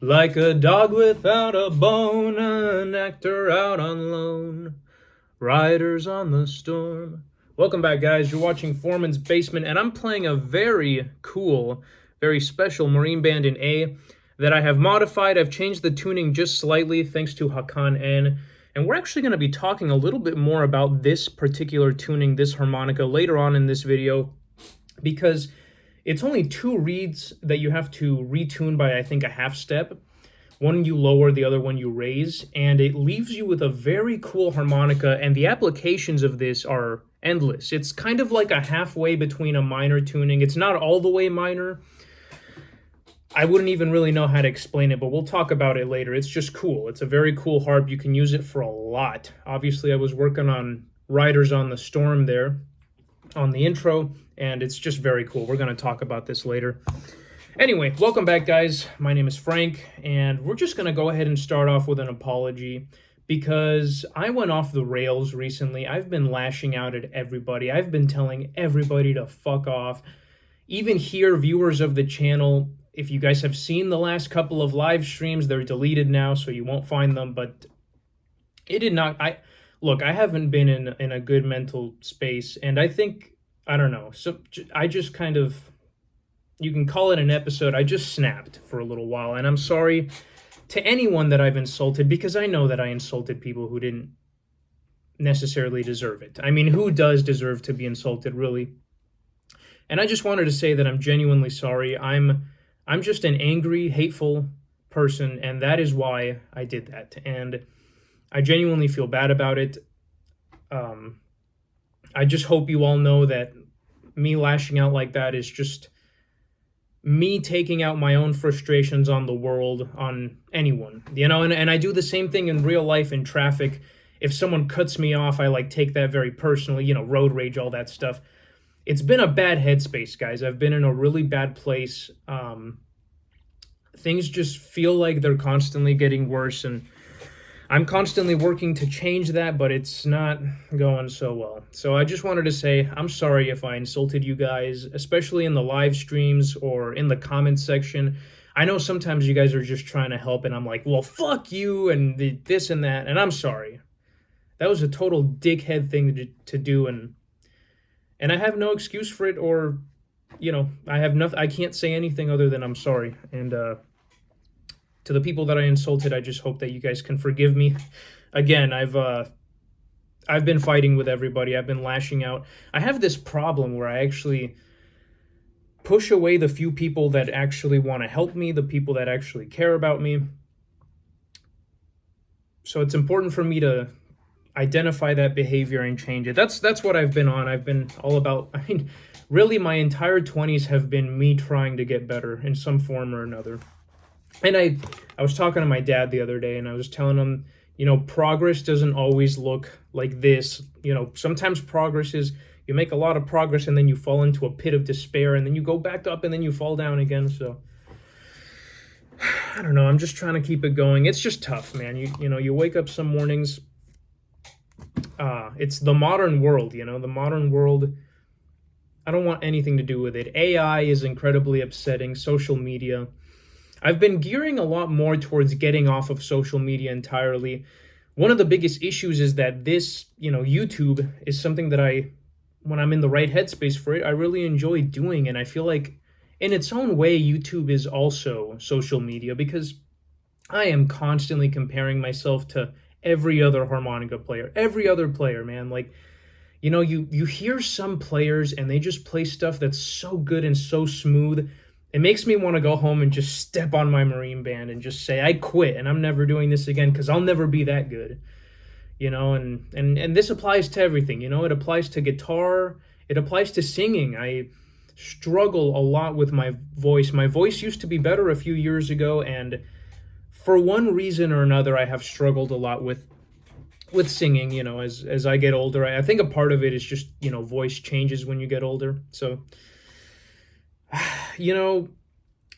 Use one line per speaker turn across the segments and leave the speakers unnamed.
Like a dog without a bone, an actor out on loan, riders on the storm. Welcome back, guys. You're watching Foreman's Basement, and I'm playing a very cool, very special Marine Band in A that I have modified. I've changed the tuning just slightly thanks to Hakan N. And we're actually going to be talking a little bit more about this particular tuning, this harmonica, later on in this video, because it's only two reeds that you have to retune by, I think, a half step. One you lower, the other one you raise, and it leaves you with a very cool harmonica, and the applications of this are endless. It's kind of like a halfway between a minor tuning. It's not all the way minor. I wouldn't even really know how to explain it, but we'll talk about it later. It's just cool. It's a very cool harp. You can use it for a lot. Obviously, I was working on Riders on the Storm there on the intro, and it's just very cool. We're going to talk about this later. Anyway, welcome back, guys. My name is Frank, and we're just going to go ahead and start off with an apology because I went off the rails recently. I've been lashing out at everybody. I've been telling everybody to fuck off. Even here, viewers of the channel, if you guys have seen the last couple of live streams, they're deleted now, so you won't find them, but it did not... Look, I haven't been in a good mental space, and I think, I don't know, so I just kind of, you can call it an episode. I just snapped for a little while, and I'm sorry to anyone that I've insulted, because I know that I insulted people who didn't necessarily deserve it. I mean, who does deserve to be insulted, really? And I just wanted to say that I'm genuinely sorry. I'm just an angry, hateful person, and that is why I did that. And I genuinely feel bad about it. I just hope you all know that me lashing out like that is just me taking out my own frustrations on the world, on anyone, you know, and I do the same thing in real life in traffic. If someone cuts me off, I like take that very personally, you know, road rage, all that stuff. It's been a bad headspace, guys. I've been in a really bad place. Things just feel like they're constantly getting worse, and I'm constantly working to change that, but it's not going so well. So I just wanted to say I'm sorry if I insulted you guys, especially in the live streams or in the comments section. I know sometimes you guys are just trying to help, and I'm like, well, fuck you, and this and that, and I'm sorry. That was a total dickhead thing to do, and I have no excuse for it, or, you know, I have nothing. I can't say anything other than I'm sorry, and to the people that I insulted, I just hope that you guys can forgive me. Again, I've been fighting with everybody. I've been lashing out. I have this problem where I actually push away the few people that actually want to help me, the people that actually care about me. So it's important for me to identify that behavior and change it. That's what I've been on. I've been all about, I mean, really my entire 20s have been me trying to get better in some form or another. And I was talking to my dad the other day, and I was telling him, you know, progress doesn't always look like this. You know, sometimes progress is you make a lot of progress and then you fall into a pit of despair, and then you go back up and then you fall down again. So I don't know. I'm just trying to keep it going. It's just tough, man. You know, you wake up some mornings. It's the modern world, you know, the modern world. I don't want anything to do with it. AI is incredibly upsetting. Social media. I've been gearing a lot more towards getting off of social media entirely. One of the biggest issues is that this, you know, YouTube is something that when I'm in the right headspace for it, I really enjoy doing. And I feel like in its own way, YouTube is also social media, because I am constantly comparing myself to every other harmonica player, every other player, man. Like, you know, you hear some players and they just play stuff that's so good and so smooth. It makes me want to go home and just step on my Marine Band and just say, I quit and I'm never doing this again, because I'll never be that good. You know, and this applies to everything. You know, it applies to guitar. It applies to singing. I struggle a lot with my voice. My voice used to be better a few years ago, and for one reason or another, I have struggled a lot with singing, you know, as I get older. I think a part of it is just, you know, voice changes when you get older. So, you know,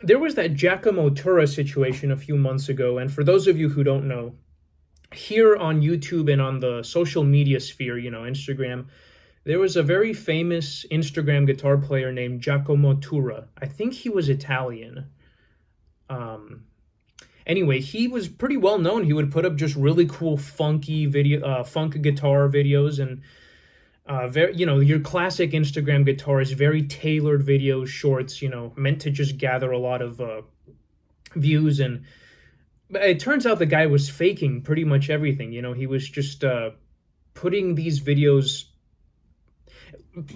there was that Giacomo Turra situation a few months ago, and for those of you who don't know, here on YouTube and on the social media sphere, you know, Instagram, there was a very famous Instagram guitar player named Giacomo Turra. I think he was Italian. Anyway, he was pretty well known. He would put up just really cool funky funk guitar videos, and very, your classic Instagram guitarist, very tailored videos, shorts, meant to just gather a lot of views. And it turns out the guy was faking pretty much everything. He was just putting these videos.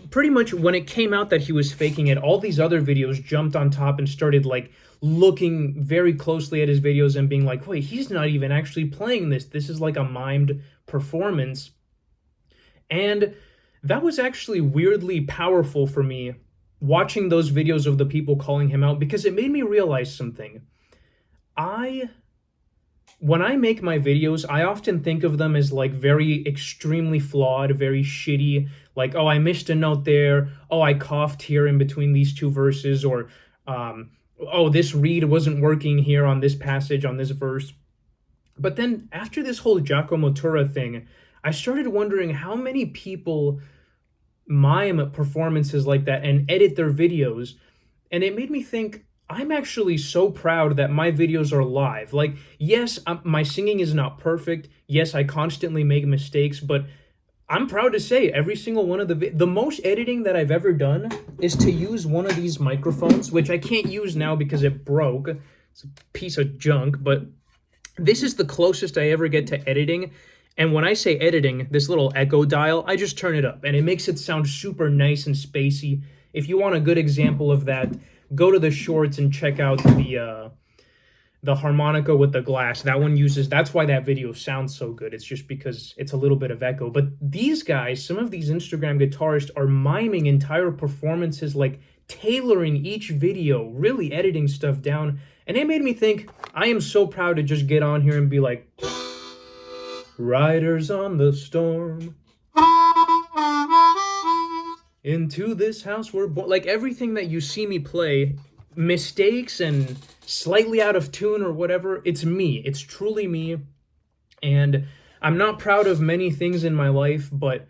Pretty much when it came out that he was faking it, all these other videos jumped on top and started like looking very closely at his videos and being like, wait, he's not even actually playing this. This is like a mimed performance. And that was actually weirdly powerful for me, watching those videos of the people calling him out, because it made me realize something. When I make my videos, I often think of them as like very extremely flawed, very shitty, like, oh, I missed a note there, oh, I coughed here in between these two verses, or oh, this read wasn't working here on this passage, on this verse. But then after this whole Giacomo Turra thing, I started wondering how many people mime performances like that and edit their videos. And it made me think, I'm actually so proud that my videos are live. Like, yes, my singing is not perfect. Yes, I constantly make mistakes, but I'm proud to say every single one of the most editing that I've ever done is to use one of these microphones, which I can't use now because it broke. It's a piece of junk, but this is the closest I ever get to editing. And when I say editing, this little echo dial, I just turn it up and it makes it sound super nice and spacey. If you want a good example of that, go to the shorts and check out the harmonica with the glass. That's why that video sounds so good. It's just because it's a little bit of echo. But these guys, some of these Instagram guitarists are miming entire performances, like tailoring each video, really editing stuff down. And it made me think, I am so proud to just get on here and be like, riders on the storm, into this house we're born. Like, everything that you see me play, mistakes and slightly out of tune or whatever, it's me. It's truly me. And I'm not proud of many things in my life, but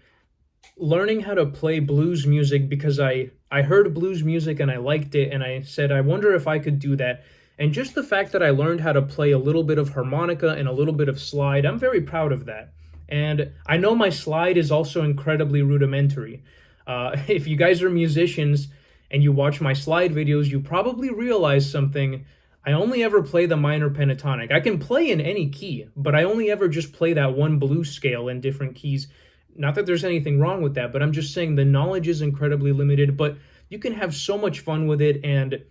learning how to play blues music, because I heard blues music and I liked it, and I said, I wonder if I could do that. And just the fact that I learned how to play a little bit of harmonica and a little bit of slide, I'm very proud of that. And I know my slide is also incredibly rudimentary. If you guys are musicians and you watch my slide videos, you probably realize something. I only ever play the minor pentatonic. I can play in any key, but I only ever just play that one blues scale in different keys. Not that there's anything wrong with that, but I'm just saying the knowledge is incredibly limited, but you can have so much fun with it. And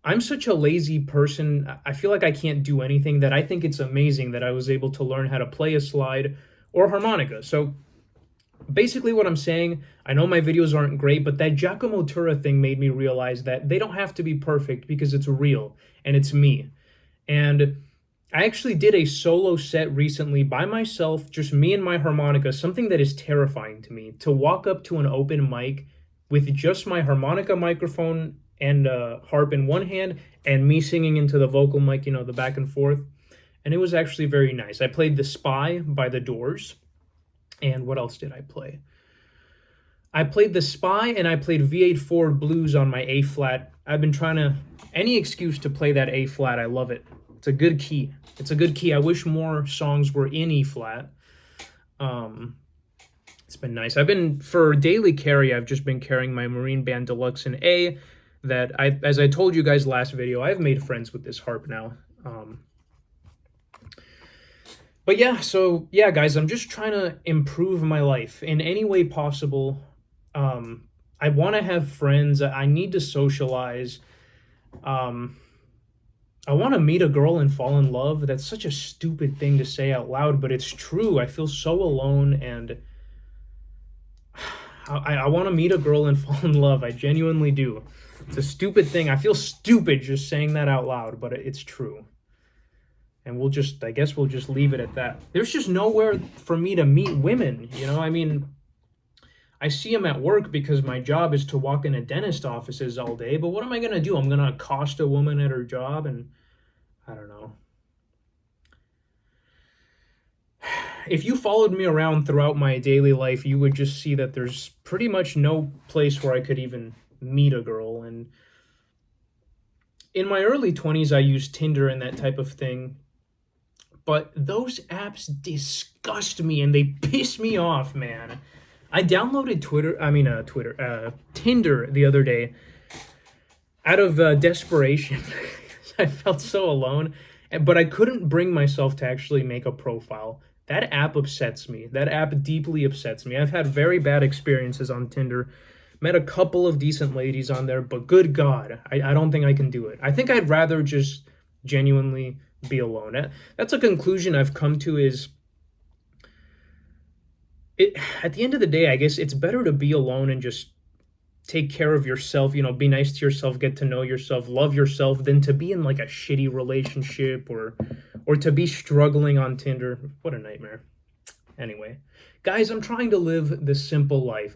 I'm such a lazy person. I feel like I can't do anything, that I think it's amazing that I was able to learn how to play a slide or harmonica. So basically what I'm saying, I know my videos aren't great, but that Giacomo Turra thing made me realize that they don't have to be perfect, because it's real and it's me. And I actually did a solo set recently by myself, just me and my harmonica, something that is terrifying to me, to walk up to an open mic with just my harmonica microphone and harp in one hand and me singing into the vocal mic, the back and forth. And it was actually very nice. I played The Spy by The Doors. And what else did I play? I played The Spy, and I played V8 Forward Blues on my A flat. I've been trying to, any excuse to play that A flat. I love it. It's a good key. It's a good key. I wish more songs were in E flat. It's been nice. For daily carry, I've just been carrying my Marine Band Deluxe in A, that as I told you guys last video, I've made friends with this harp now. But yeah, guys, I'm just trying to improve my life in any way possible. I want to have friends. I need to socialize. I want to meet a girl and fall in love. That's such a stupid thing to say out loud, but it's true. I feel so alone, and I want to meet a girl and fall in love. I genuinely do. It's a stupid thing. I feel stupid just saying that out loud, but it's true. And I guess we'll just leave it at that. There's just nowhere for me to meet women, I mean, I see them at work because my job is to walk into dentist offices all day, but what am I going to do? I'm going to accost a woman at her job, and I don't know. If you followed me around throughout my daily life, you would just see that there's pretty much no place where I could even meet a girl. And in my early 20s, I used Tinder and that type of thing, but those apps disgust me and they piss me off, man. I downloaded Tinder the other day out of desperation. I felt so alone, but I couldn't bring myself to actually make a profile. That app upsets me. That app deeply upsets me. I've had very bad experiences on Tinder. Met a couple of decent ladies on there, but good God, I don't think I can do it. I think I'd rather just genuinely be alone. That's a conclusion I've come to is it at the end of the day, I guess it's better to be alone and just take care of yourself, be nice to yourself, get to know yourself, love yourself, than to be in like a shitty relationship or to be struggling on Tinder. What a nightmare. Anyway, guys, I'm trying to live this simple life.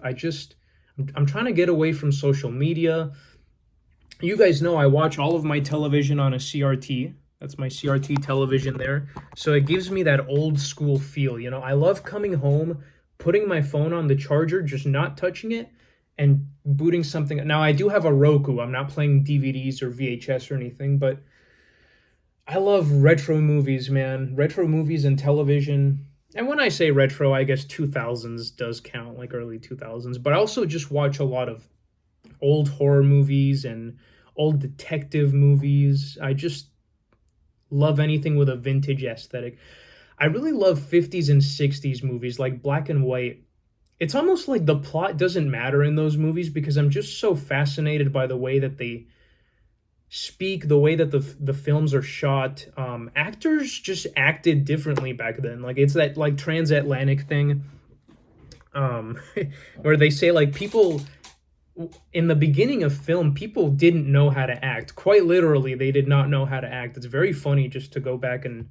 I'm trying to get away from social media. You guys know I watch all of my television on a CRT. That's my CRT television there. So it gives me that old school feel. I love coming home, putting my phone on the charger, just not touching it, and booting something. Now, I do have a Roku. I'm not playing DVDs or VHS or anything, but I love retro movies, man. Retro movies and television. And when I say retro, I guess 2000s does count, like early 2000s. But I also just watch a lot of old horror movies and old detective movies. I just love anything with a vintage aesthetic. I really love 50s and 60s movies, like black and white. It's almost like the plot doesn't matter in those movies because I'm just so fascinated by the way that they speak, the way that the films are shot. Actors just acted differently back then. Like it's that like transatlantic thing, where they say like people in the beginning of film, people didn't know how to act. Quite literally, they did not know how to act. It's very funny just to go back and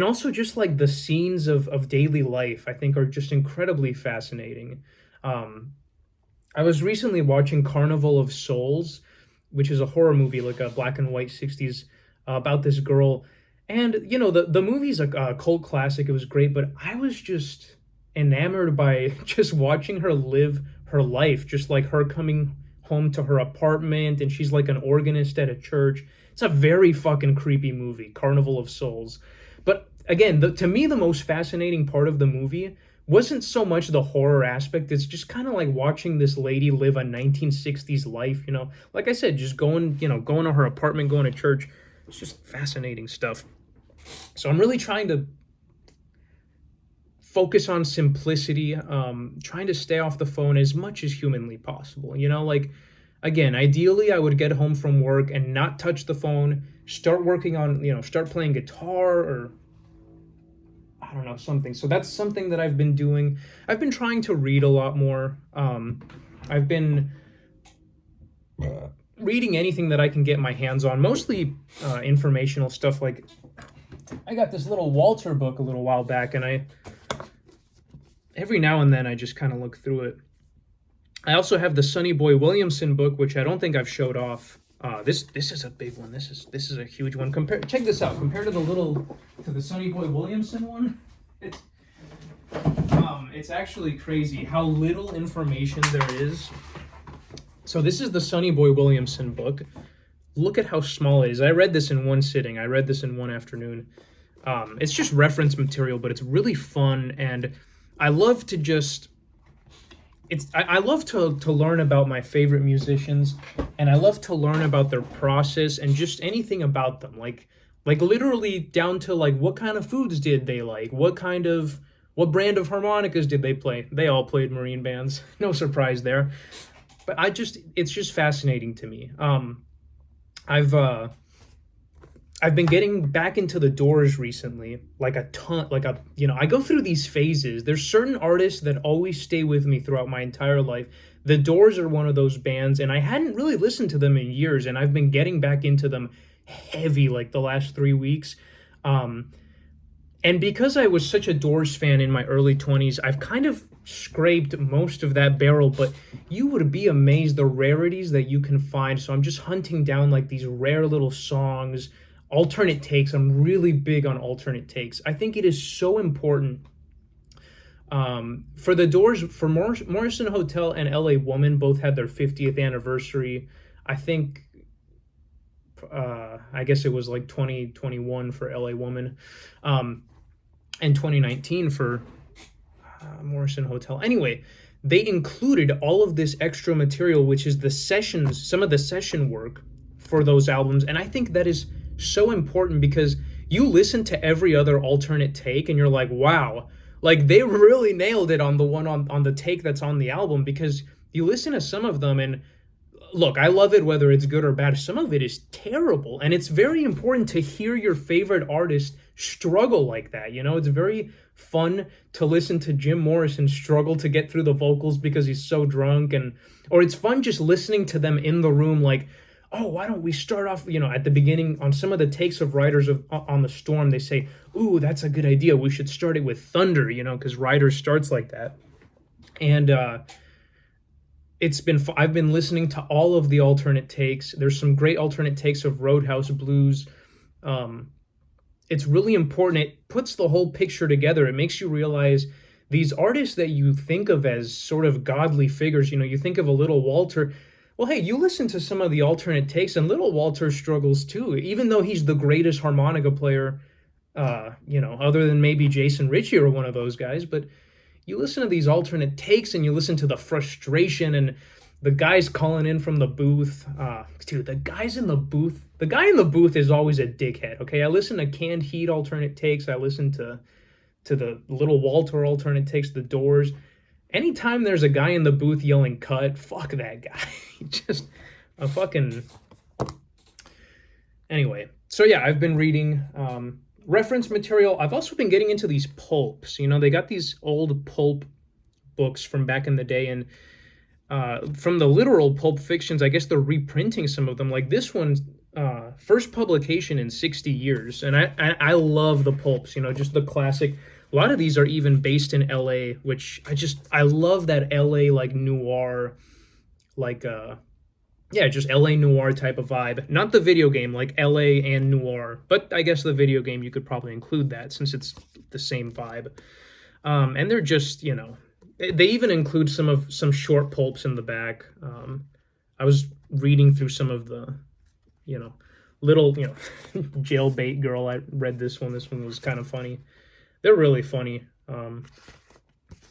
also just like the scenes of daily life, I think are just incredibly fascinating. I was recently watching Carnival of Souls, which is a horror movie, like a black and white 60s, about this girl. And, the movie's a cult classic. It was great, but I was just enamored by just watching her live her life, just like her coming home to her apartment, and she's like an organist at a church. It's a very fucking creepy movie, Carnival of Souls. But again, to me, the most fascinating part of the movie wasn't so much the horror aspect. It's just kind of like watching this lady live a 1960s life, Like I said, just going to her apartment, going to church. It's just fascinating stuff. So I'm really trying to focus on simplicity, trying to stay off the phone as much as humanly possible. Like, again, ideally I would get home from work and not touch the phone, start working on, start playing guitar or I don't know, something. So that's something that I've been doing. I've been trying to read a lot more. I've been reading anything that I can get my hands on, mostly informational stuff. Like I got this little Walter book a little while back, and every now and then I just kind of look through it. I also have the Sonny Boy Williamson book, which I don't think I've showed off. This is a big one. This is a huge one. Check this out. Compared to the Sonny Boy Williamson one, it's actually crazy how little information there is. So this is the Sonny Boy Williamson book. Look at how small it is. I read this in one sitting. I read this in one afternoon. It's just reference material, but it's really fun, and I love to just. I love to learn about my favorite musicians, and I love to learn about their process and just anything about them, like literally down to like what kind of foods did they like, what brand of harmonicas did they play. They all played marine bands, no surprise there. But it's just fascinating to me. I've been getting back into the Doors recently, like a ton, I go through these phases. There's certain artists that always stay with me throughout my entire life. The Doors are one of those bands, and I hadn't really listened to them in years, and I've been getting back into them heavy, like the last 3 weeks. And because I was such a Doors fan in my early 20s, I've kind of scraped most of that barrel, but you would be amazed the rarities that you can find. So I'm just hunting down like these rare little songs, alternate takes. I'm really big on alternate takes. I think it is so important for the Doors. For Morrison Hotel and LA Woman both had their 50th anniversary. I think I guess it was like 2021 for LA Woman, and 2019 for Morrison Hotel. Anyway, they included all of this extra material, which is the sessions, some of the session work for those albums. And I think that is so important because you listen to every other alternate take and you're like, wow, like they really nailed it on the one on the take that's on the album, because you listen to some of them and look, I love it whether it's good or bad. Some of it is terrible. And it's very important to hear your favorite artist struggle like that. You know, it's very fun to listen to Jim Morrison struggle to get through the vocals because he's so drunk, or it's fun just listening to them in the room like, oh, why don't we start off, you know, at the beginning on some of the takes of Riders of on the Storm, they say, ooh, that's a good idea. We should start it with Thunder, you know, because Riders starts like that. And I've been listening to all of the alternate takes. There's some great alternate takes of Roadhouse Blues. It's really important. It puts the whole picture together. It makes you realize these artists that you think of as sort of godly figures, you know, you think of a Little Walter. Well, hey, you listen to some of the alternate takes and Little Walter struggles too, even though he's the greatest harmonica player, you know, other than maybe Jason Ritchie or one of those guys. But you listen to these alternate takes and you listen to the frustration and the guys calling in from the booth. Dude, the guy in the booth is always a dickhead, okay? I listen to Canned Heat alternate takes. I listen to the Little Walter alternate takes, The Doors. Anytime there's a guy in the booth yelling cut, fuck that guy. Just a fucking... Anyway, so yeah, I've been reading reference material. I've also been getting into these pulps. You know, they got these old pulp books from back in the day, and from the literal Pulp Fictions, I guess they're reprinting some of them. Like this one's first publication in 60 years. And I love the pulps, you know, just the classic. A lot of these are even based in LA, which I love that LA like noir, like just LA noir type of vibe. Not the video game, like LA and noir, but I guess the video game you could probably include that since it's the same vibe. And they're just, you know, they even include some short pulps in the back. I was reading through some of the, you know, little, you know, Jailbait Girl. I read this one. This one was kind of funny. They're really funny.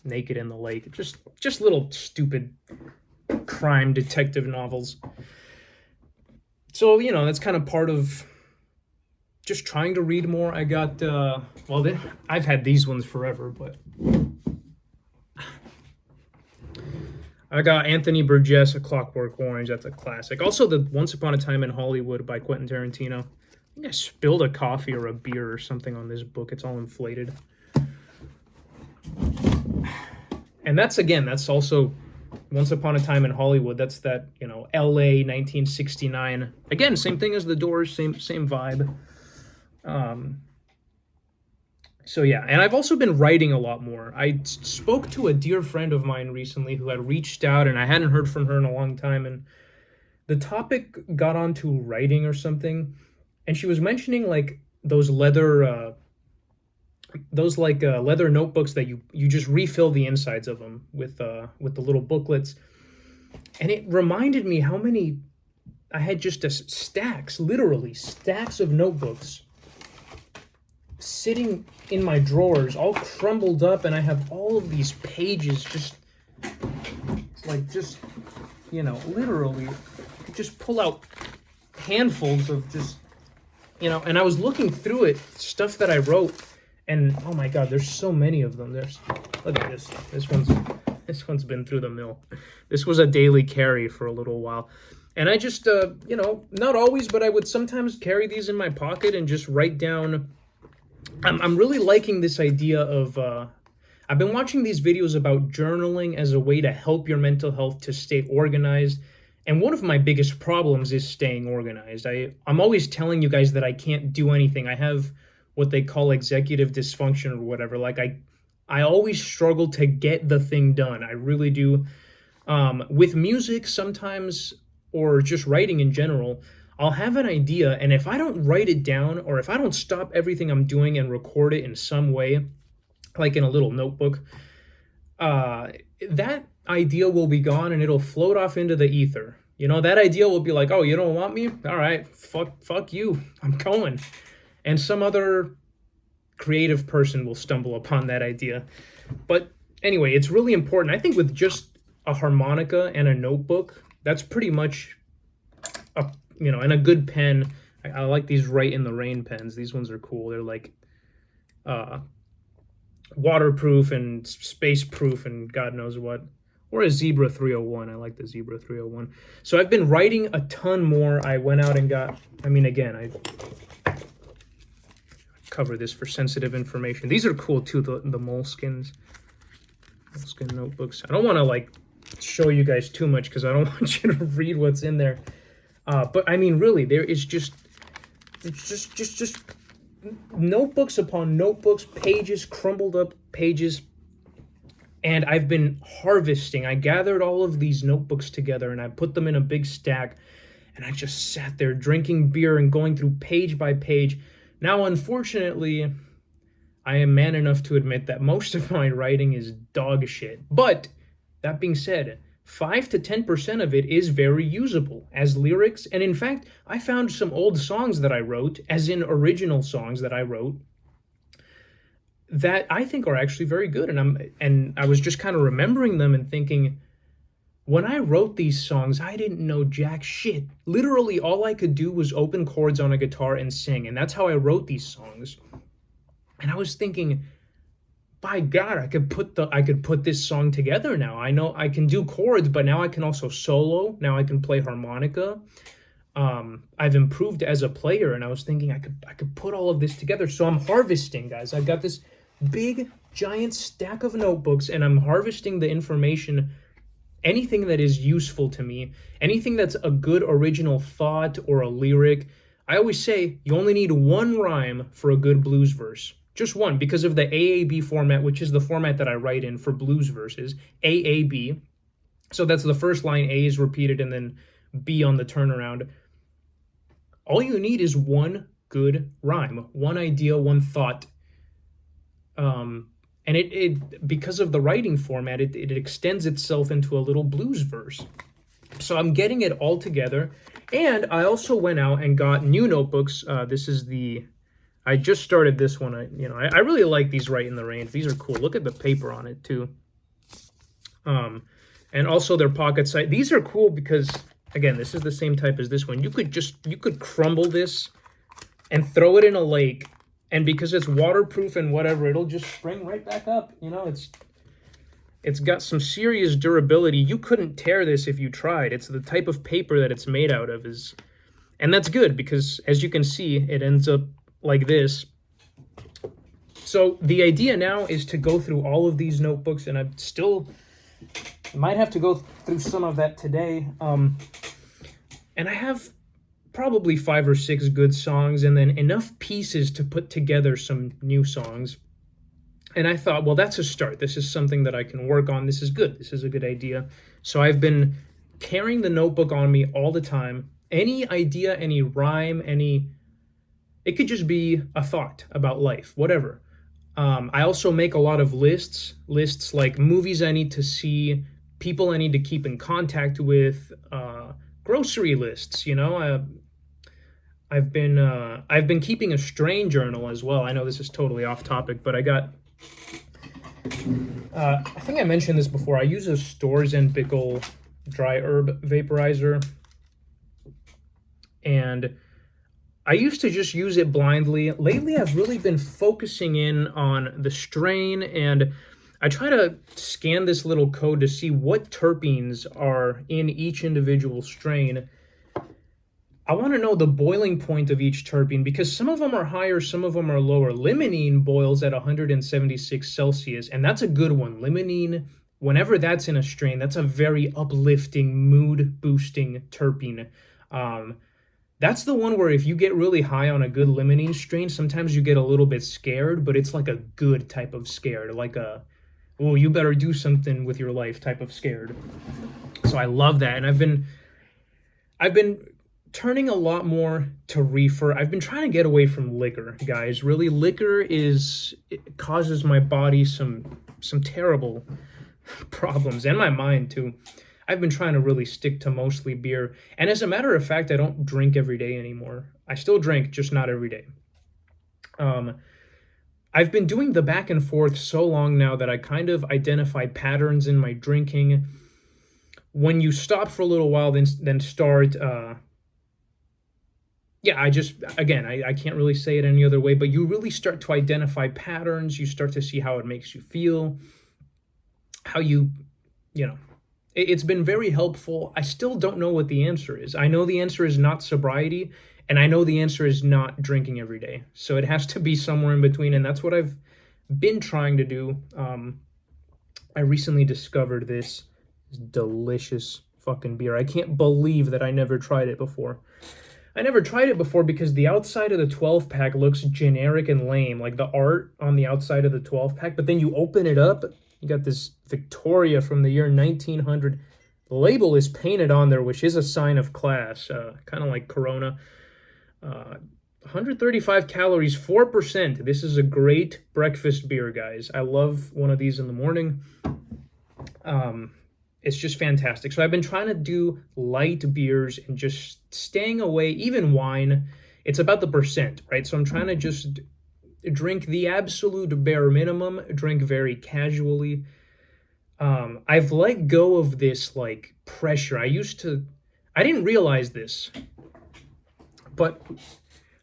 Naked in the Lake. Just little stupid crime detective novels. So, you know, that's kind of part of just trying to read more. I got, I've had these ones forever, but I got Anthony Burgess, A Clockwork Orange. That's a classic. Also, the Once Upon a Time in Hollywood by Quentin Tarantino. I think I spilled a coffee or a beer or something on this book. It's all inflated. And that's also Once Upon a Time in Hollywood. That's that, you know, LA 1969. Again, same thing as The Doors, same vibe. So yeah, and I've also been writing a lot more. I spoke to a dear friend of mine recently who had reached out, and I hadn't heard from her in a long time, and the topic got onto writing or something, and she was mentioning like those leather leather notebooks that you just refill the insides of them with the little booklets, and it reminded me how many I had, just literally stacks of notebooks sitting in my drawers, all crumbled up, and I have all of these pages just, you know, literally just pull out handfuls of just, you know, and I was looking through it, stuff that I wrote, and oh my god, there's so many of them. Look at this. This one's been through the mill. This was a daily carry for a little while. And I just, you know, not always, but I would sometimes carry these in my pocket and just write down. I'm really liking this idea of, I've been watching these videos about journaling as a way to help your mental health to stay organized. And one of my biggest problems is staying organized. I'm always telling you guys that I can't do anything. I have what they call executive dysfunction or whatever. Like I always struggle to get the thing done. I really do. With music sometimes, or just writing in general, I'll have an idea, and if I don't write it down, or if I don't stop everything I'm doing and record it in some way, like in a little notebook, that idea will be gone and it'll float off into the ether. You know, that idea will be like, oh, you don't want me? All right, fuck you. I'm going. And some other creative person will stumble upon that idea. But anyway, it's really important. I think with just a harmonica and a notebook, that's pretty much and a good pen. I like these Right in the Rain pens. These ones are cool. They're like waterproof and space proof and God knows what. Or a Zebra 301. I like the Zebra 301. So I've been writing a ton more. I went out and got, I cover this for sensitive information. These are cool too, the Moleskine notebooks. I don't want to like show you guys too much because I don't want you to read what's in there. But I mean, really, there is just notebooks upon notebooks, pages, crumbled up pages. And I've been harvesting. I gathered all of these notebooks together and I put them in a big stack. And I just sat there drinking beer and going through page by page. Now, unfortunately, I am man enough to admit that most of my writing is dog shit. But that being said, 5 to 10% of it is very usable as lyrics. And in fact, I found some old songs that I wrote, as in original songs that I wrote, that I think are actually very good. And I was just kind of remembering them and thinking, when I wrote these songs, I didn't know jack shit. Literally, all I could do was open chords on a guitar and sing, and that's how I wrote these songs. And I was thinking, by God, I could put this song together now. I know I can do chords, but now I can also solo. Now I can play harmonica. I've improved as a player, and I was thinking I could put all of this together. So I'm harvesting, guys. I've got this big, giant stack of notebooks, and I'm harvesting the information. Anything that is useful to me, anything that's a good original thought or a lyric. I always say you only need one rhyme for a good blues verse. Just one, because of the AAB format, which is the format that I write in for blues verses. AAB. So that's the first line, A is repeated, and then B on the turnaround. All you need is one good rhyme, one idea, one thought. And it because of the writing format, it extends itself into a little blues verse. So I'm getting it all together. And I also went out and got new notebooks. This is I just started this one. I really like these Right in the Rain. These are cool. Look at the paper on it too. And also their pocket size. These are cool because, again, this is the same type as this one. You could crumble this and throw it in a lake. And because it's waterproof and whatever, it'll just spring right back up. It's got some serious durability. You couldn't tear this if you tried. It's the type of paper that it's made out of and that's good because, as you can see, it ends up like this. So the idea now is to go through all of these notebooks, and I still might have to go through some of that today. And I have probably 5 or 6 good songs and then enough pieces to put together some new songs. And I thought, well, that's a start. This is something that I can work on. This is good. This is a good idea. So I've been carrying the notebook on me all the time. Any idea, any rhyme, it could just be a thought about life, whatever. I also make a lot of lists like movies I need to see, people I need to keep in contact with, grocery lists, I've been keeping a strain journal as well. I know this is totally off topic, but I think I mentioned this before. I use a Storz & Bickel dry herb vaporizer, and I used to just use it blindly. Lately, I've really been focusing in on the strain, and I try to scan this little code to see what terpenes are in each individual strain. I want to know the boiling point of each terpene because some of them are higher, some of them are lower. Limonene boils at 176 Celsius, and that's a good one. Limonene, whenever that's in a strain, that's a very uplifting, mood-boosting terpene. That's the one where if you get really high on a good limonene strain, sometimes you get a little bit scared, but it's like a good type of scared, like oh, you better do something with your life type of scared. So I love that, and I've been turning a lot more to reefer. I've been trying to get away from liquor, guys. Really, liquor it causes my body some terrible problems, and my mind too. I've been trying to really stick to mostly beer. And as a matter of fact, I don't drink every day anymore. I still drink, just not every day. I've been doing the back and forth so long now that I kind of identify patterns in my drinking. When you stop for a little while, then start. Yeah, I can't really say it any other way, but you really start to identify patterns. You start to see how it makes you feel, how you know, it's been very helpful. I still don't know what the answer is. I know the answer is not sobriety, and I know the answer is not drinking every day. So it has to be somewhere in between, and that's what I've been trying to do. I recently discovered this delicious fucking beer. I can't believe that I never tried it before. I never tried it before because the outside of the 12 pack looks generic and lame, like the art on the outside of the 12 pack. But then you open it up, you got this Victoria from the year 1900. The label is painted on there, which is a sign of class, kind of like Corona. 135 calories, 4%. This is a great breakfast beer, guys. I love one of these in the morning. It's just fantastic. So I've been trying to do light beers and just staying away, even wine. It's about the percent, right? So I'm trying to just drink the absolute bare minimum, drink very casually. I've let go of this like pressure. I didn't realize this, but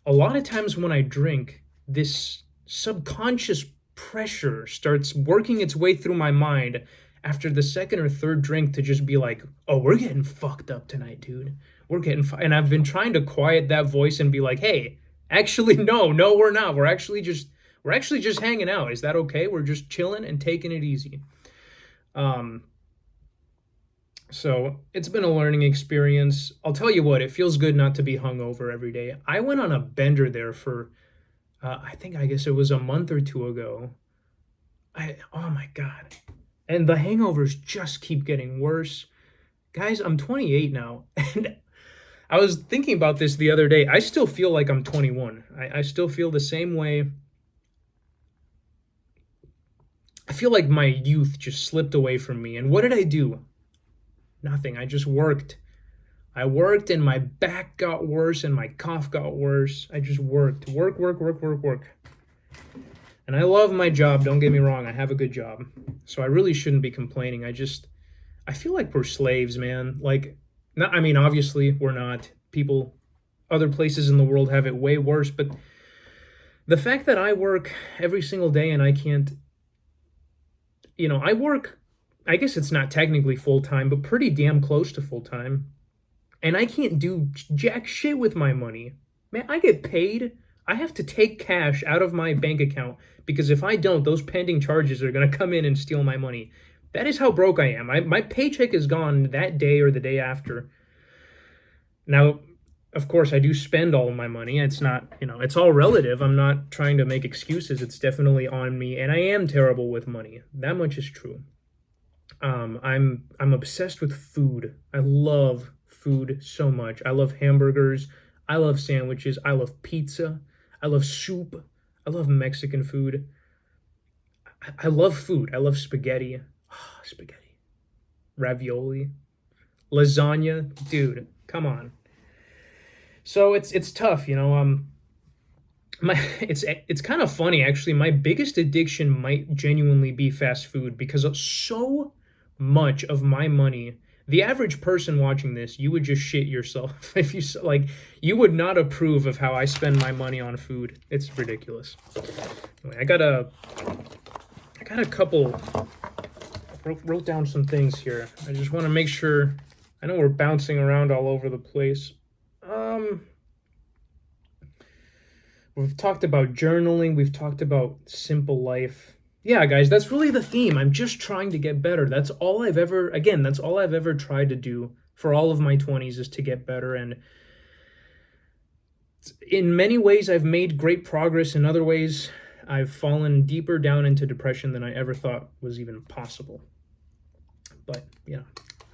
a lot of times when I drink, this subconscious pressure starts working its way through my mind after the second or third drink to just be like, oh, we're getting fucked up tonight, dude. We're getting and I've been trying to quiet that voice and be like, hey, actually, no, we're not. We're actually just hanging out. Is that okay? We're just chilling and taking it easy. So it's been a learning experience. I'll tell you what, it feels good not to be hungover every day. I went on a bender there for, I guess it was a month or two ago. Oh my God. And the hangovers just keep getting worse. Guys, I'm 28 now, and I was thinking about this the other day. I still feel like I'm 21. I still feel the same way. I feel like my youth just slipped away from me. And what did I do? Nothing. I just worked. I worked and my back got worse and my cough got worse. I just worked. Work. And I love my job, don't get me wrong, I have a good job. So I really shouldn't be complaining. I feel like we're slaves, man. Like, obviously we're not. Other places in the world have it way worse, but the fact that I work every single day and I can't, I work, I guess it's not technically full-time, but pretty damn close to full-time. And I can't do jack shit with my money. Man, I get paid. I have to take cash out of my bank account because if I don't, those pending charges are going to come in and steal my money. That is how broke I am. My paycheck is gone that day or the day after. Now, of course, I do spend all of my money. It's not, it's all relative. I'm not trying to make excuses. It's definitely on me, and I am terrible with money. That much is true. I'm obsessed with food. I love food so much. I love hamburgers. I love sandwiches. I love pizza. I love soup. I love Mexican food. I love food. I love spaghetti. Oh, spaghetti. Ravioli. Lasagna. Dude, come on. So it's tough, it's kind of funny actually. My biggest addiction might genuinely be fast food because of so much of my money. The average person watching this, you would just shit yourself if you would not approve of how I spend my money on food. It's ridiculous. Anyway, I got a couple. Wrote down some things here. I just want to make sure. I know we're bouncing around all over the place. We've talked about journaling. We've talked about simple life. Yeah, guys, that's really the theme. I'm just trying to get better. That's all I've ever tried to do for all of my 20s is to get better. And in many ways, I've made great progress. In other ways, I've fallen deeper down into depression than I ever thought was even possible. But,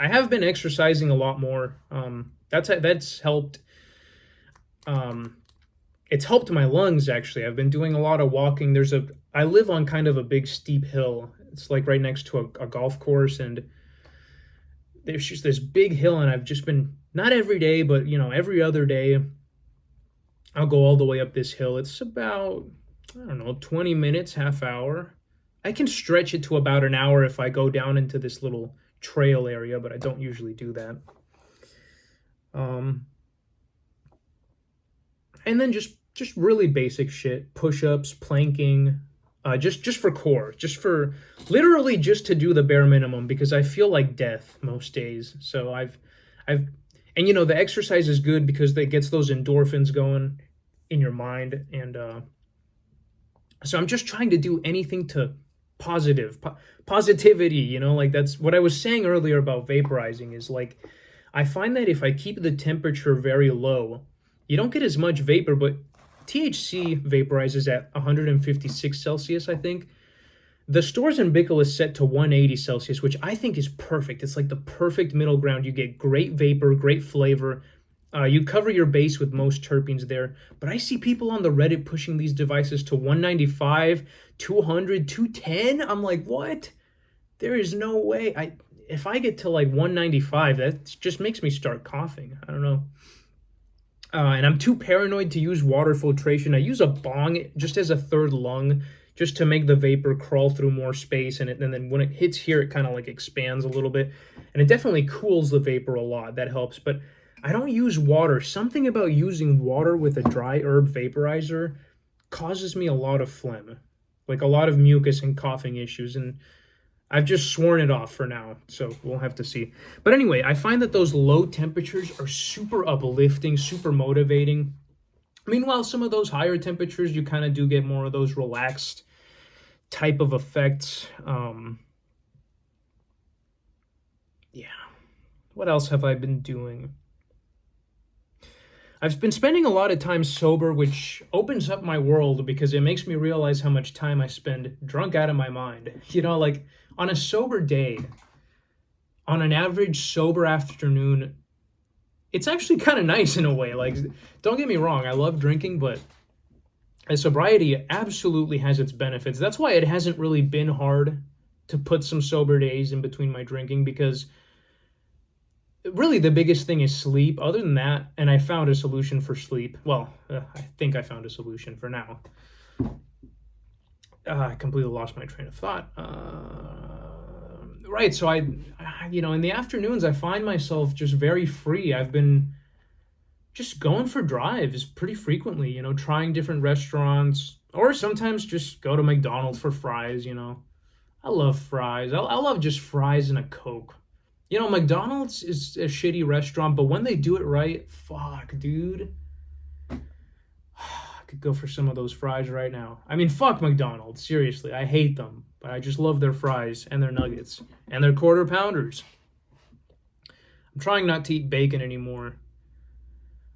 I have been exercising a lot more. That's helped. It's helped my lungs, actually. I've been doing a lot of walking. I live on kind of a big steep hill. It's like right next to a golf course, and there's just this big hill, and I've just been, not every day, but every other day, I'll go all the way up this hill. It's about, I don't know, 20 minutes, half hour. I can stretch it to about an hour if I go down into this little trail area, but I don't usually do that. And then just really basic shit, push-ups, planking, just for core, just for literally just to do the bare minimum, because I feel like death most days. So I've and the exercise is good because it gets those endorphins going in your mind, and so I'm just trying to do anything to positivity, like that's what I was saying earlier about vaporizing, is like I find that if I keep the temperature very low, you don't get as much vapor, but THC vaporizes at 156 Celsius, I think. The Storz & Bickel is set to 180 Celsius, which I think is perfect. It's like the perfect middle ground. You get great vapor, great flavor. You cover your base with most terpenes there. But I see people on the Reddit pushing these devices to 195, 200, 210. I'm like, what? There is no way. If I get to like 195, that just makes me start coughing. I don't know. And I'm too paranoid to use water filtration. I use a bong just as a third lung, just to make the vapor crawl through more space. And then when it hits here, it kind of like expands a little bit. And it definitely cools the vapor a lot. That helps. But I don't use water. Something about using water with a dry herb vaporizer causes me a lot of phlegm, like a lot of mucus and coughing issues. And I've just sworn it off for now, so we'll have to see. But anyway, I find that those low temperatures are super uplifting, super motivating. Meanwhile, some of those higher temperatures, you kind of do get more of those relaxed type of effects. Yeah. What else have I been doing? I've been spending a lot of time sober, which opens up my world because it makes me realize how much time I spend drunk out of my mind. Like on a sober day, on an average sober afternoon, it's actually kind of nice in a way. Like, don't get me wrong, I love drinking, but sobriety absolutely has its benefits. That's why it hasn't really been hard to put some sober days in between my drinking, because really the biggest thing is sleep. Other than that, and I found a solution for sleep. Well, I think I found a solution for now. I completely lost my train of thought. Right, so in the afternoons, I find myself just very free. I've been just going for drives pretty frequently, trying different restaurants, or sometimes just go to McDonald's for fries, I love fries. I love just fries and a Coke. McDonald's is a shitty restaurant, but when they do it right, fuck, dude. I could go for some of those fries right now. I mean, fuck McDonald's. Seriously, I hate them, but I just love their fries and their nuggets and their quarter pounders. I'm trying not to eat bacon anymore.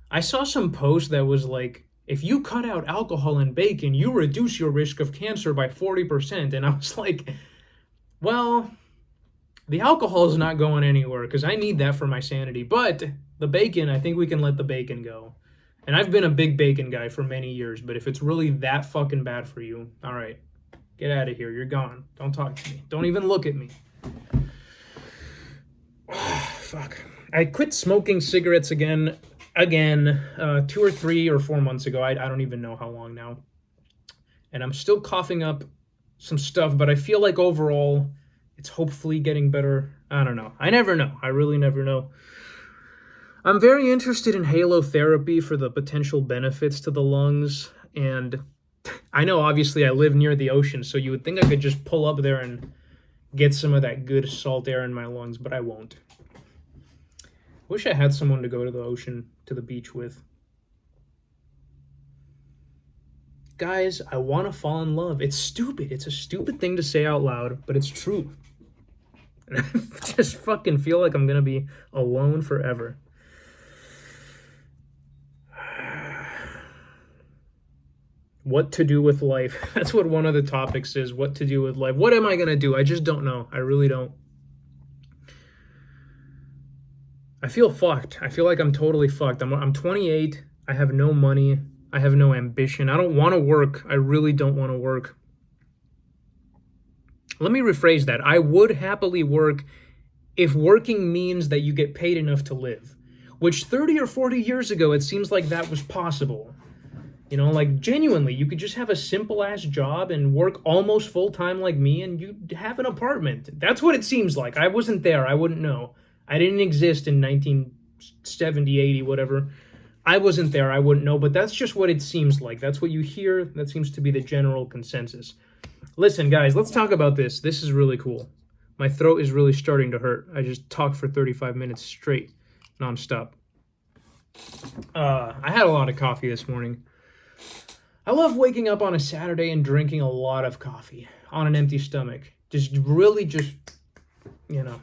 I saw some post that was like, if you cut out alcohol and bacon, you reduce your risk of cancer by 40%. And I was like, well, the alcohol is not going anywhere because I need that for my sanity. But the bacon, I think we can let the bacon go. And I've been a big bacon guy for many years, but if it's really that fucking bad for you, all right, get out of here. You're gone. Don't talk to me. Don't even look at me. Fuck. I quit smoking cigarettes again, 2 or 3 or 4 months ago. I don't even know how long now. And I'm still coughing up some stuff, but I feel like overall it's hopefully getting better. I don't know. I never know. I really never know. I'm very interested in halotherapy for the potential benefits to the lungs. And I know, obviously, I live near the ocean, so you would think I could just pull up there and get some of that good salt air in my lungs, but I won't. Wish I had someone to go to the ocean, to the beach with. Guys, I want to fall in love. It's stupid. It's a stupid thing to say out loud, but it's true. And I just fucking feel like I'm going to be alone forever. What to do with life. That's what one of the topics is. What to do with life. What am I going to do? I just don't know. I really don't. I feel fucked. I feel like I'm totally fucked. I'm 28. I have no money. I have no ambition. I don't want to work. I really don't want to work. Let me rephrase that. I would happily work if working means that you get paid enough to live, which 30 or 40 years ago, it seems like that was possible. You know, like genuinely, you could just have a simple ass job and work almost full time like me, and you'd have an apartment. That's what it seems like. I wasn't there. I wouldn't know. I didn't exist in 1970, 80, whatever. I wasn't there. I wouldn't know. But that's just what it seems like. That's what you hear. That seems to be the general consensus. Listen, guys, let's talk about this. This is really cool. My throat is really starting to hurt. I just talked for 35 minutes straight, nonstop. I had a lot of coffee this morning. I love waking up on a Saturday and drinking a lot of coffee on an empty stomach. You know.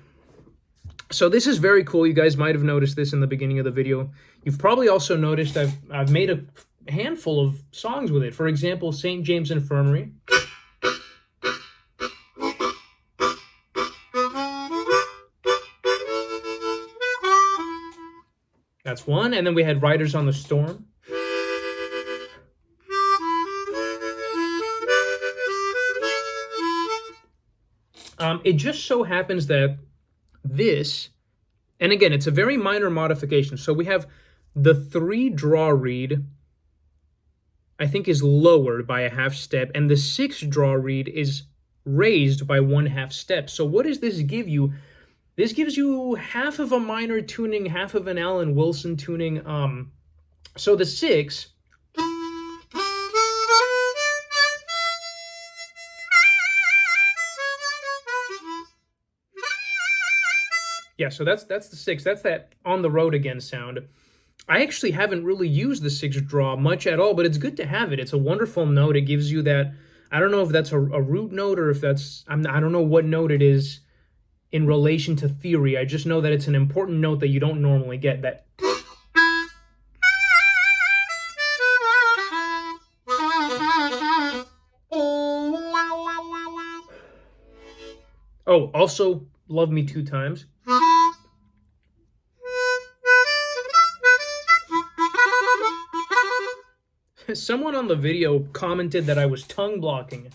So this is very cool. You guys might have noticed this in the beginning of the video. You've probably also noticed I've made a handful of songs with it. For example, St. James Infirmary. That's one. And then we had Riders on the Storm. It just so happens that this, and again, it's a very minor modification. So we have the 3 draw reed, I think, is lowered by a half step, and the 6 draw reed is raised by 1/2 step. So what does this give you? This gives you half of a minor tuning, half of an Alan Wilson tuning. So the 6. Yeah, so that's the 6. That's that On the Road Again sound. I actually haven't really used the 6 draw much at all, but it's good to have it. It's a wonderful note. It gives you that, I don't know if that's a root note or if that's, I don't know what note it is in relation to theory. I just know that it's an important note that you don't normally get. That. Oh, also, Love Me 2 Times. Someone on the video commented that I was tongue blocking.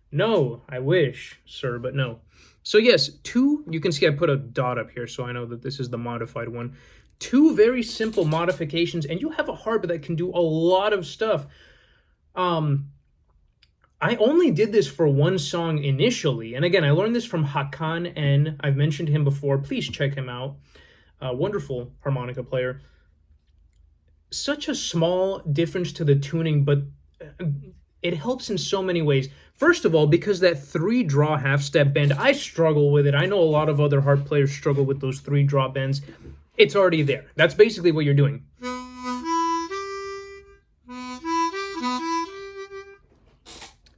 No, I wish, sir, but no. So yes, 2, you can see I put a dot up here so I know that this is the modified one. 2 very simple modifications, and you have a harp that can do a lot of stuff. I only did this for one song initially, and again, I learned this from Hakan N. I've mentioned him before. Please check him out. Wonderful harmonica player. Such a small difference to the tuning, but it helps in so many ways. First of all, because that 3 draw half step bend, I struggle with it. I know a lot of other harp players struggle with those 3 draw bends. It's already there. That's basically what you're doing.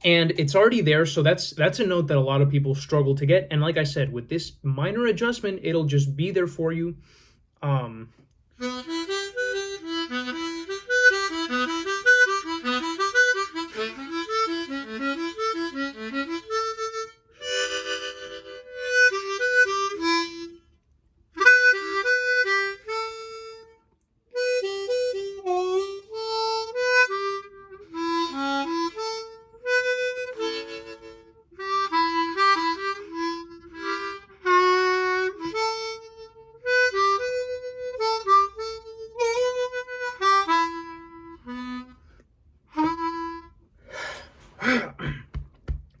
And it's already there, so that's a note that a lot of people struggle to get. And like I said, with this minor adjustment, it'll just be there for you.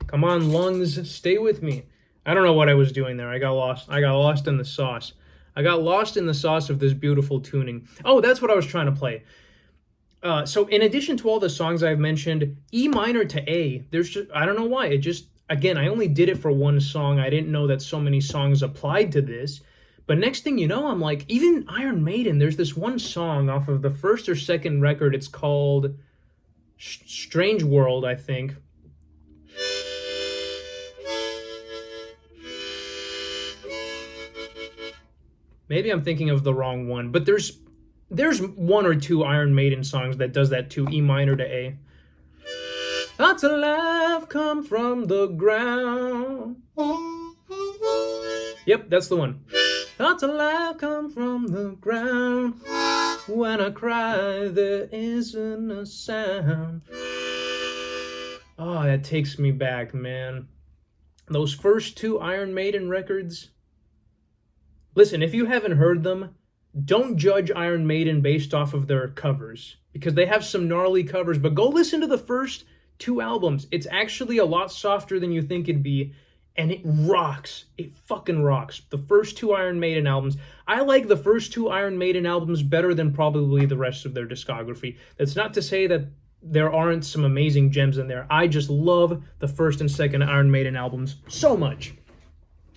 Come on, lungs, stay with me. I don't know what I was doing there. I got lost. I got lost in the sauce. I got lost in the sauce of this beautiful tuning. Oh, that's what I was trying to play. So in addition to all the songs I've mentioned, E minor to A, there's just, I don't know why. It just, again, I only did it for one song. I didn't know that so many songs applied to this. But next thing you know, I'm like, even Iron Maiden, there's this one song off of the first or second record. It's called Strange World, I think. Maybe I'm thinking of the wrong one, but there's 1 or 2 Iron Maiden songs that does that too, E minor to A. Thoughts of life come from the ground. Yep, that's the one. Thoughts of life come from the ground. When I cry, there isn't a sound. Oh, that takes me back, man. Those first 2 Iron Maiden records, Listen, if you haven't heard them, don't judge Iron Maiden based off of their covers, because they have some gnarly covers, but go listen to the first two albums. It's actually a lot softer than you think it'd be, and it rocks. It fucking rocks. The first two Iron Maiden albums. I like the first two Iron Maiden albums better than probably the rest of their discography. That's not to say that there aren't some amazing gems in there. I just love the first and second Iron Maiden albums so much.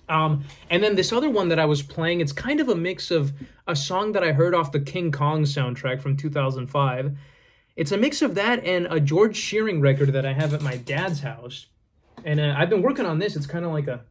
And then this other one that I was playing, it's kind of a mix of a song that I heard off the King Kong soundtrack from 2005. It's a mix of that and a George Shearing record that I have at my dad's house. And I've been working on this. It's kind of like a...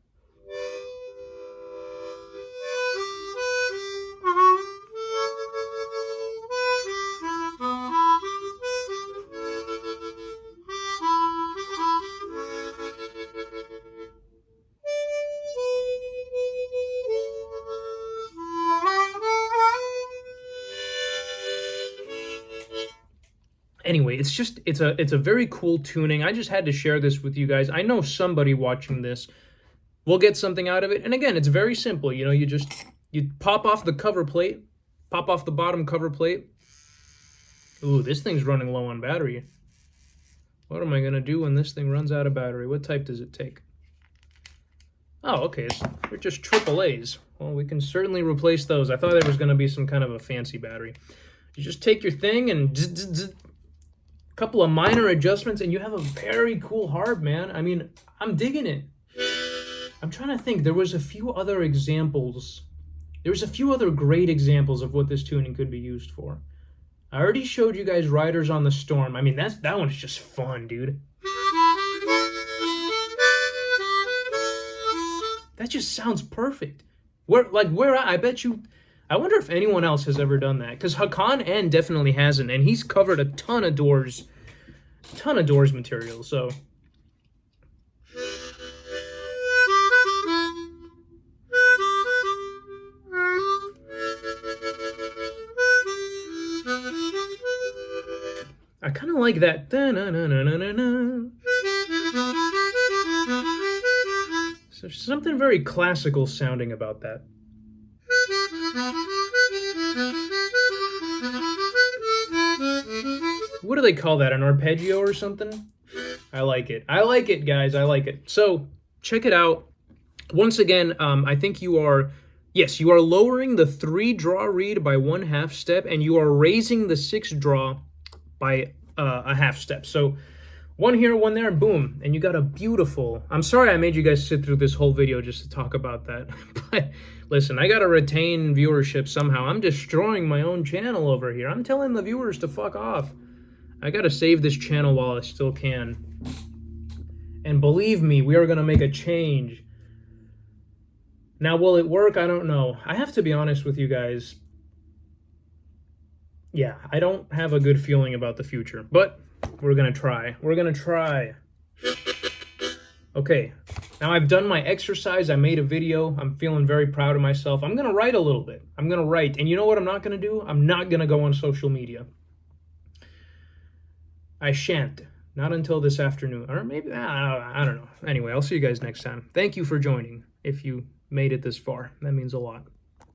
Anyway, it's a very cool tuning. I just had to share this with you guys. I know somebody watching this will get something out of it. And again, it's very simple. You know, you pop off the cover plate, pop off the bottom cover plate. Ooh, this thing's running low on battery. What am I gonna do when this thing runs out of battery? What type does it take? Oh, okay, they're just AAAs. Well, we can certainly replace those. I thought there was gonna be some kind of a fancy battery. You just take your thing and couple of minor adjustments and you have a very cool harp, man. I mean, I'm digging it. I'm trying to think. There was a few other examples. There's a few other great examples of what this tuning could be used for. I already showed you guys Riders on the Storm. I mean, that one's just fun, dude. That just sounds perfect. I bet you... I wonder if anyone else has ever done that, because Hakan N definitely hasn't, and he's covered a ton of Doors material, so... I kind of like that. So there's something very classical sounding about that. What do they call that? An arpeggio or something? I like it. I like it, guys. I like it. So check it out. Once again, I think you are lowering the 3 draw reed by 1/2 step, and you are raising the 6 draw by a 1/2 step. So one here, one there, and boom, and you got a beautiful... I'm sorry I made you guys sit through this whole video just to talk about that. But listen, I gotta retain viewership somehow. I'm destroying my own channel over here. I'm telling the viewers to fuck off. I gotta save this channel while I still can. And believe me, we are gonna make a change. Now, will it work? I don't know. I have to be honest with you guys. Yeah, I don't have a good feeling about the future, but we're gonna try. We're gonna try. Okay, now I've done my exercise. I made a video. I'm feeling very proud of myself. I'm gonna write a little bit. I'm gonna write. And you know what I'm not gonna do? I'm not gonna go on social media. I shan't. Not until this afternoon. Or maybe, I don't know. Anyway, I'll see you guys next time. Thank you for joining. If you made it this far, that means a lot.